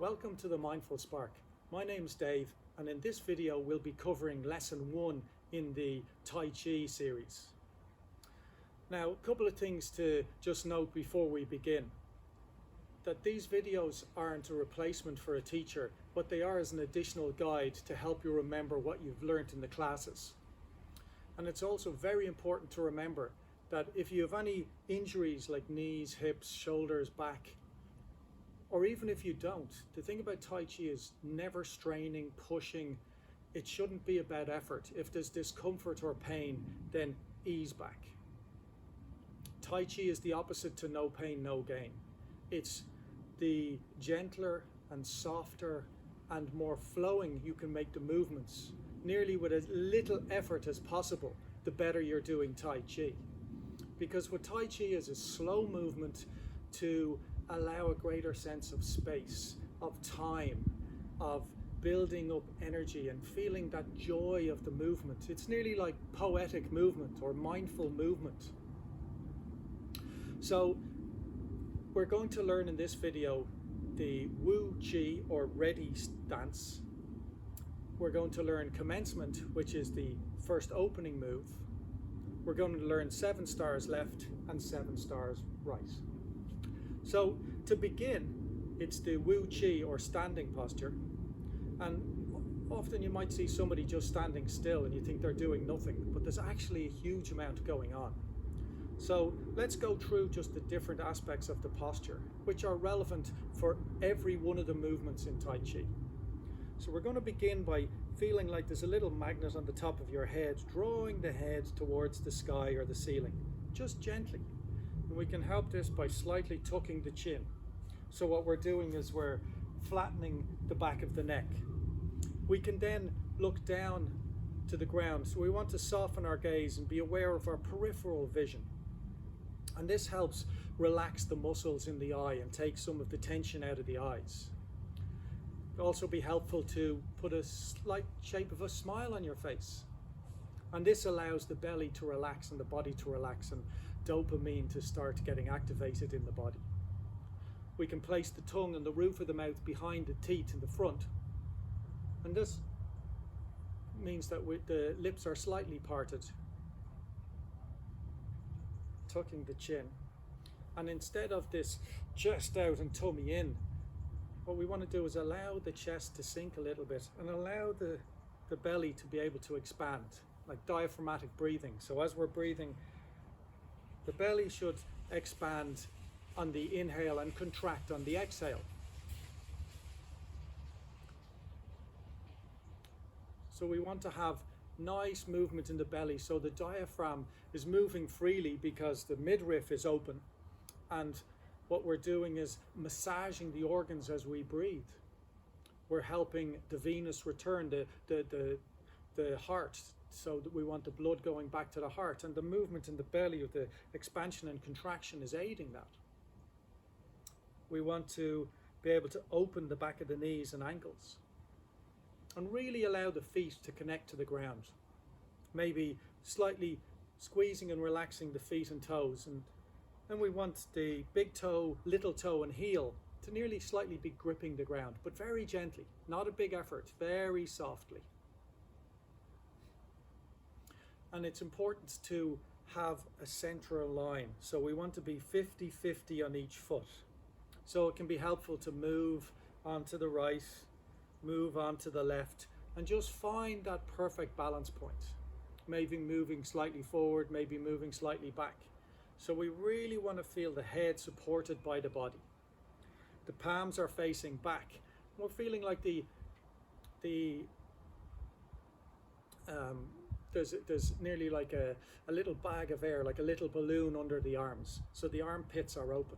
Welcome to the Mindful Spark. My name's Dave, and in this video we'll be covering lesson 1 in the Tai Chi series. Now, a couple of things to just note before we begin. That these videos aren't a replacement for a teacher, but they are as an additional guide to help you remember what you've learnt in the classes. And it's also very important to remember that if you have any injuries like knees, hips, shoulders, back, or even if you don't, the thing about Tai Chi is never straining, pushing. It shouldn't be about effort. If there's discomfort or pain, then ease back. Tai Chi is the opposite to no pain, no gain. It's the gentler and softer and more flowing you can make the movements, nearly with as little effort as possible, the better you're doing Tai Chi. Because what Tai Chi is a slow movement to allow a greater sense of space, of time, of building up energy and feeling that joy of the movement. It's nearly like poetic movement or mindful movement. So we're going to learn in this video the Wu Chi or ready stance. We're going to learn commencement, which is the first opening move. We're going to learn 7 stars left and 7 stars right. So to begin, it's the Wu Chi or standing posture. And often you might see somebody just standing still and you think they're doing nothing, but there's actually a huge amount going on. So let's go through just the different aspects of the posture, which are relevant for every one of the movements in Tai Chi. So we're going to begin by feeling like there's a little magnet on the top of your head, drawing the head towards the sky or the ceiling, just gently. And we can help this by slightly tucking the chin. So what we're doing is we're flattening the back of the neck. We can then look down to the ground. So we want to soften our gaze and be aware of our peripheral vision. And this helps relax the muscles in the eye and take some of the tension out of the eyes. It'll also be helpful to put a slight shape of a smile on your face. And this allows the belly to relax and the body to relax and dopamine to start getting activated in the body. We can place the tongue and the roof of the mouth behind the teeth in the front. And this means that the lips are slightly parted, tucking the chin. And instead of this chest out and tummy in, what we want to do is allow the chest to sink a little bit and allow the belly to be able to expand, like diaphragmatic breathing. So as we're breathing, the belly should expand on the inhale and contract on the exhale. So we want to have nice movement in the belly so the diaphragm is moving freely because the midriff is open, and what we're doing is massaging the organs as we breathe. We're helping the venous return, the heart, so that we want the blood going back to the heart, and the movement in the belly of the expansion and contraction is aiding that. We want to be able to open the back of the knees and ankles and really allow the feet to connect to the ground. Maybe slightly squeezing and relaxing the feet and toes, and then we want the big toe, little toe and heel to nearly slightly be gripping the ground, but very gently, not a big effort, very softly. And it's important to have a central line. So we want to be 50-50 on each foot. So it can be helpful to move onto the right, move onto the left, and just find that perfect balance point. Maybe moving slightly forward, maybe moving slightly back. So we really want to feel the head supported by the body. The palms are facing back. We're feeling like there's nearly like a little bag of air, like a little balloon under the arms. So the armpits are open.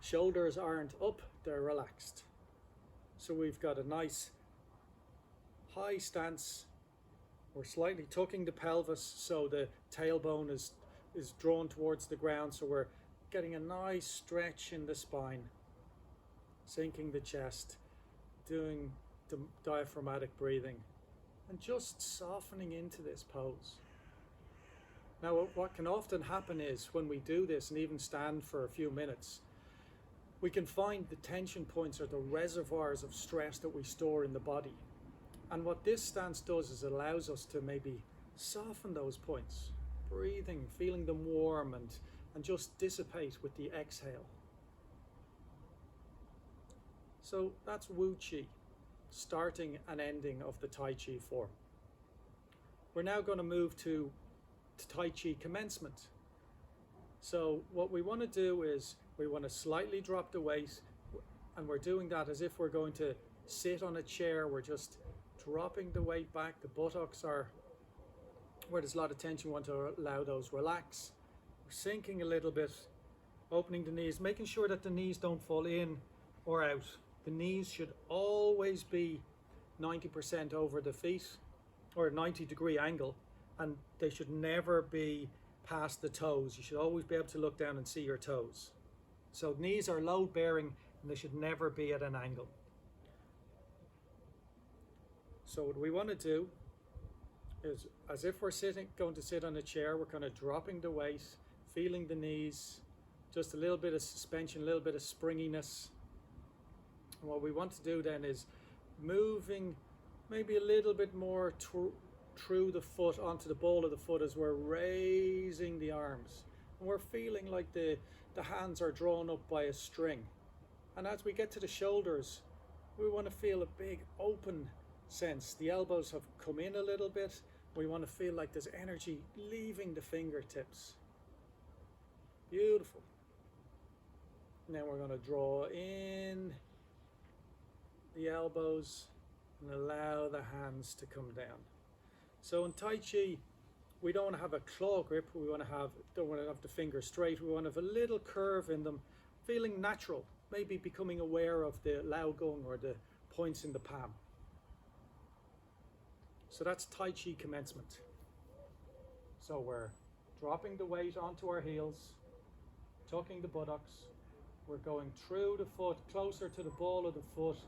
Shoulders aren't up, they're relaxed. So we've got a nice high stance. We're slightly tucking the pelvis so the tailbone is drawn towards the ground. So we're getting a nice stretch in the spine, sinking the chest, doing the diaphragmatic breathing, and just softening into this pose. Now, what can often happen is when we do this and even stand for a few minutes, we can find the tension points or the reservoirs of stress that we store in the body. And what this stance does is it allows us to maybe soften those points, breathing, feeling them warm and just dissipate with the exhale. So that's Wu Chi, starting and ending of the Tai Chi form. We're now going to move to Tai Chi Commencement. So what we want to do is we want to slightly drop the weight, and we're doing that as if we're going to sit on a chair. We're just dropping the weight back. The buttocks are where there's a lot of tension. We want to allow those relax. We're sinking a little bit, opening the knees, making sure that the knees don't fall in or out. The knees should always be 90% over the feet, or a 90-degree angle, and they should never be past the toes. You should always be able to look down and see your toes. So knees are load bearing and they should never be at an angle. So what we want to do is, as if we're going to sit on a chair, we're kind of dropping the weight, feeling the knees, just a little bit of suspension, a little bit of springiness. And what we want to do then is moving maybe a little bit more through the foot onto the ball of the foot as we're raising the arms. And we're feeling like the hands are drawn up by a string. And as we get to the shoulders, we want to feel a big open sense. The elbows have come in a little bit. We want to feel like there's energy leaving the fingertips. Beautiful. Now we're going to draw in the elbows and allow the hands to come down. So in Tai Chi, we don't want to have a claw grip. We don't want to have the fingers straight. We want to have a little curve in them, feeling natural, maybe becoming aware of the Lao Gong or the points in the palm. So that's Tai Chi Commencement. So we're dropping the weight onto our heels, tucking the buttocks. We're going through the foot, closer to the ball of the foot.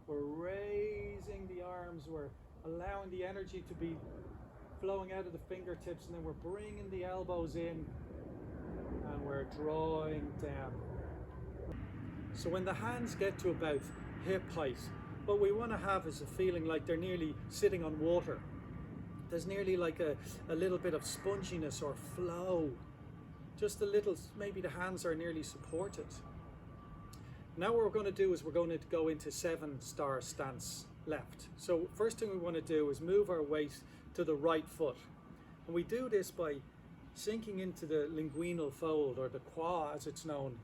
We're raising the arms. We're allowing the energy to be flowing out of the fingertips, and then we're bringing the elbows in and we're drawing down. So when the hands get to about hip height, what we want to have is a feeling like they're nearly sitting on water. There's nearly like a little bit of sponginess or flow. Just a little, maybe the hands are nearly supported. Now what we're going to do is we're going to go into 7-star stance left. So first thing we want to do is move our weight to the right foot. And we do this by sinking into the linguinal fold, or the qua as it's known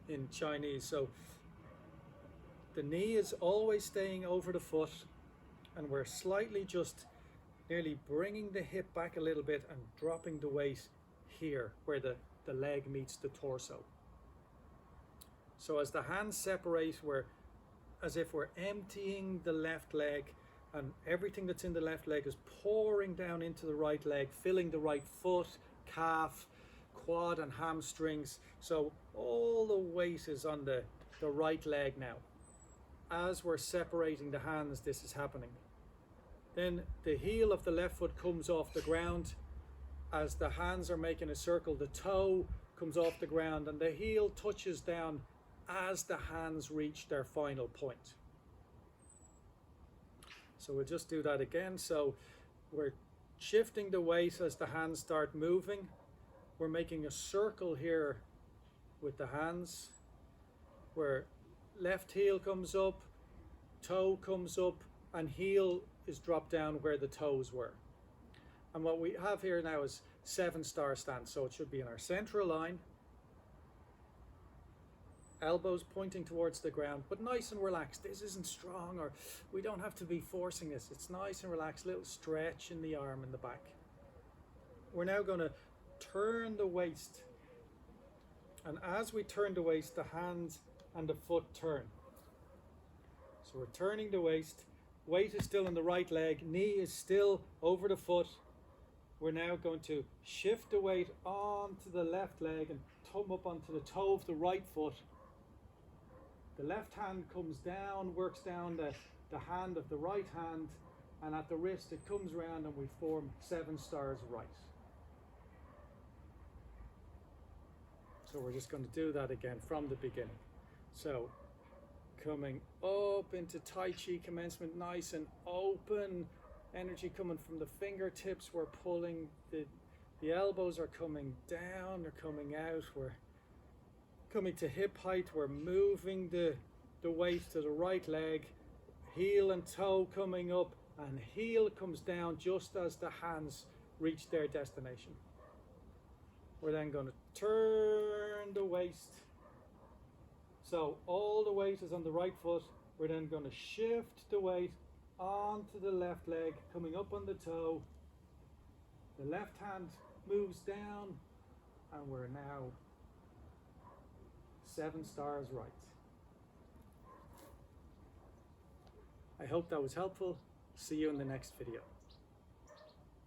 in Chinese. So the knee is always staying over the foot, and we're slightly just nearly bringing the hip back a little bit and dropping the weight here where the leg meets the torso. So as the hands separate, we're as if we're emptying the left leg, and everything that's in the left leg is pouring down into the right leg, filling the right foot, calf, quad and hamstrings. So all the weight is on the right leg now. As we're separating the hands, this is happening. Then the heel of the left foot comes off the ground. As the hands are making a circle, the toe comes off the ground and the heel touches down as the hands reach their final point. So we'll just do that again. So we're shifting the weight as the hands start moving. We're making a circle here with the hands where left heel comes up, toe comes up, and heel is dropped down where the toes were. And what we have here now is 7-star stance. So it should be in our central line, elbows pointing towards the ground, but nice and relaxed. This isn't strong, or we don't have to be forcing this. It's nice and relaxed, little stretch in the arm and the back. We're now going to turn the waist, and as we turn the waist, the hands and the foot turn. So we're turning the waist, weight is still on the right leg, knee is still over the foot. We're now going to shift the weight onto the left leg and thumb up onto the toe of the right foot. The left hand comes down, works down the hand of the right hand, and at the wrist it comes round and we form 7 stars right. So we're just going to do that again from the beginning. So coming up into Tai Chi Commencement, nice and open. Energy coming from the fingertips. We're pulling, the elbows are coming down, they're coming out. We're coming to hip height. We're moving the weight to the right leg. Heel and toe coming up, and heel comes down just as the hands reach their destination. We're then going to turn the waist. So all the weight is on the right foot. We're then going to shift the weight onto the left leg, coming up on the toe. The left hand moves down, and we're now 7 stars right. I hope that was helpful. See you in the next video.